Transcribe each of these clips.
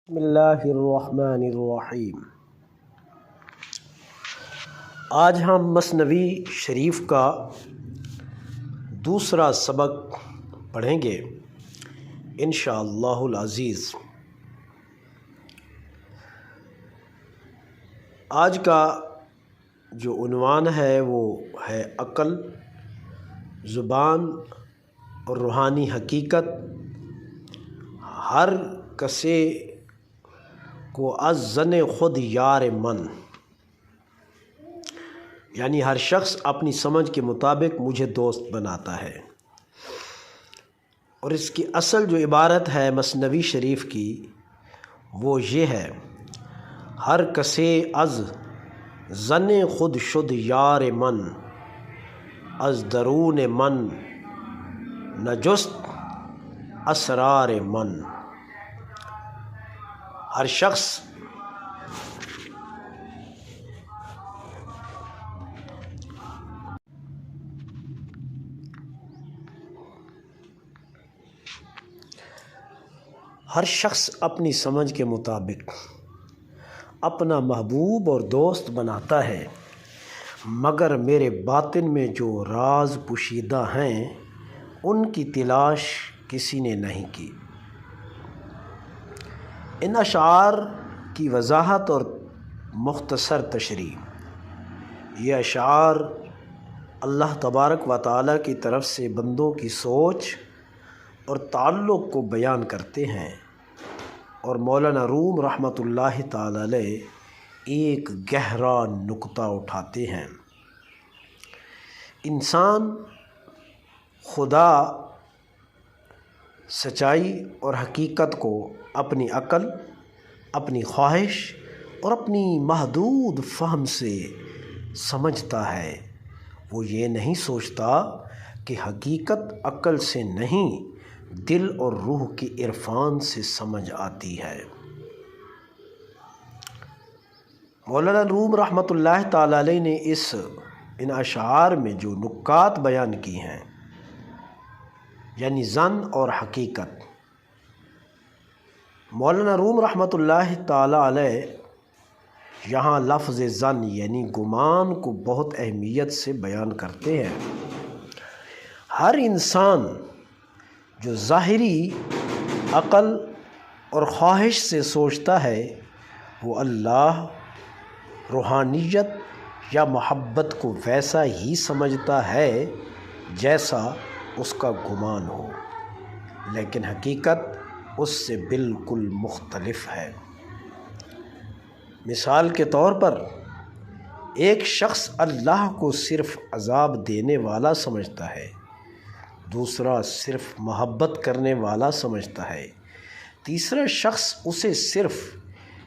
بسم اللہ الرحمن الرحیم۔ آج ہم مثنوی شریف کا دوسرا سبق پڑھیں گے انشاءاللہ العزیز۔ آج کا جو عنوان ہے وہ ہے عقل، زبان اور روحانی حقیقت۔ ہر کسے کو از زن خود یار من، یعنی ہر شخص اپنی سمجھ کے مطابق مجھے دوست بناتا ہے۔ اور اس کی اصل جو عبارت ہے مثنوی شریف کی وہ یہ ہے: ہر کسے از زن خود شد یار من، از درون من نجست اسرار من۔ ہر شخص اپنی سمجھ کے مطابق اپنا محبوب اور دوست بناتا ہے، مگر میرے باطن میں جو راز پوشیدہ ہیں ان کی تلاش کسی نے نہیں کی۔ ان اشعار کی وضاحت اور مختصر تشریح۔ یہ اشعار اللہ تبارک و تعالیٰ کی طرف سے بندوں کی سوچ اور تعلق کو بیان کرتے ہیں، اور مولانا روم رحمۃ اللہ تعالی علیہ ایک گہرا نقطہ اٹھاتے ہیں۔ انسان خدا، سچائی اور حقیقت کو اپنی عقل، اپنی خواہش اور اپنی محدود فہم سے سمجھتا ہے۔ وہ یہ نہیں سوچتا کہ حقیقت عقل سے نہیں، دل اور روح کے عرفان سے سمجھ آتی ہے۔ مولانا روم رحمۃ اللہ تعالی علیہ نے ان اشعار میں جو نکات بیان کی ہیں، یعنی ظن اور حقیقت، مولانا روم رحمۃ اللہ تعالی علیہ یہاں لفظ ظن یعنی گمان کو بہت اہمیت سے بیان کرتے ہیں۔ ہر انسان جو ظاہری عقل اور خواہش سے سوچتا ہے وہ اللہ، روحانیت یا محبت کو ویسا ہی سمجھتا ہے جیسا اس کا گمان ہو، لیکن حقیقت اس سے بالکل مختلف ہے۔ مثال کے طور پر ایک شخص اللہ کو صرف عذاب دینے والا سمجھتا ہے، دوسرا صرف محبت کرنے والا سمجھتا ہے، تیسرا شخص اسے صرف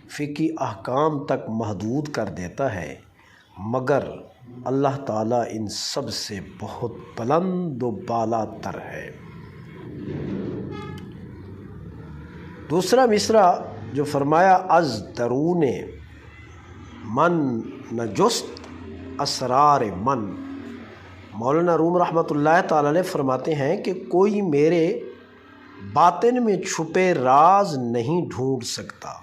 فقہی احکام تک محدود کر دیتا ہے، مگر اللہ تعالیٰ ان سب سے بہت بلند و بالا تر ہے۔ دوسرا مصرع جو فرمایا از درون من نجست اسرار من، مولانا روم رحمۃ اللہ تعالی علیہ فرماتے ہیں کہ کوئی میرے باطن میں چھپے راز نہیں ڈھونڈ سکتا۔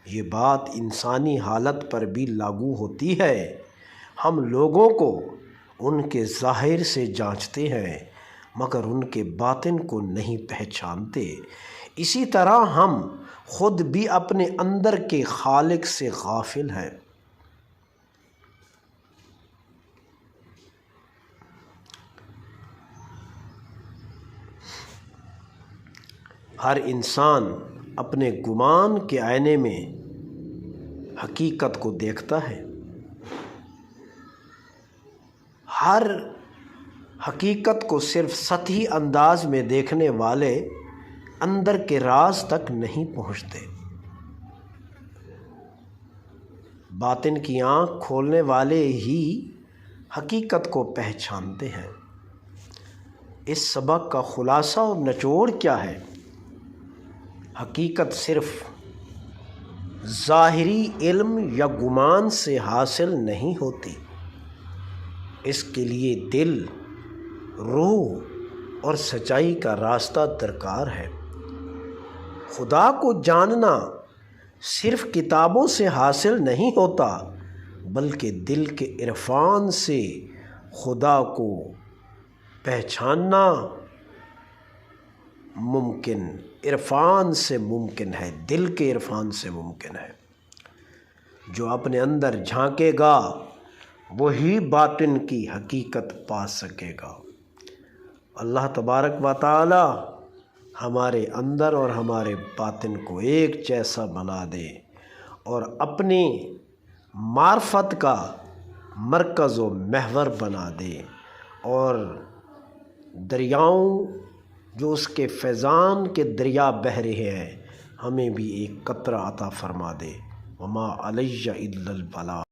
یہ بات انسانی حالت پر بھی لاگو ہوتی ہے۔ ہم لوگوں کو ان کے ظاہر سے جانچتے ہیں مگر ان کے باطن کو نہیں پہچانتے۔ اسی طرح ہم خود بھی اپنے اندر کے خالق سے غافل ہیں۔ ہر انسان اپنے گمان کے آئینے میں حقیقت کو دیکھتا ہے۔ ہر حقیقت کو صرف سطحی انداز میں دیکھنے والے اندر کے راز تک نہیں پہنچتے۔ باطن کی آنکھ کھولنے والے ہی حقیقت کو پہچانتے ہیں۔ اس سبق کا خلاصہ اور نچوڑ کیا ہے؟ حقیقت صرف ظاہری علم یا گمان سے حاصل نہیں ہوتی، اس کے لیے دل، روح اور سچائی کا راستہ درکار ہے۔ خدا کو جاننا صرف کتابوں سے حاصل نہیں ہوتا، بلکہ دل کے عرفان سے خدا کو پہچاننا ممکن، عرفان سے ممکن ہے، دل کے عرفان سے ممکن ہے۔ جو اپنے اندر جھانکے گا وہی باطن کی حقیقت پا سکے گا۔ اللہ تبارک و تعالی ہمارے اندر اور ہمارے باطن کو ایک جیسا بنا دے اور اپنی معرفت کا مرکز و محور بنا دے، اور دریاؤں جو اس کے فیضان کے دریا بہہ رہے ہیں ہمیں بھی ایک قطرہ عطا فرما دے۔ وما علی الا البلاغ۔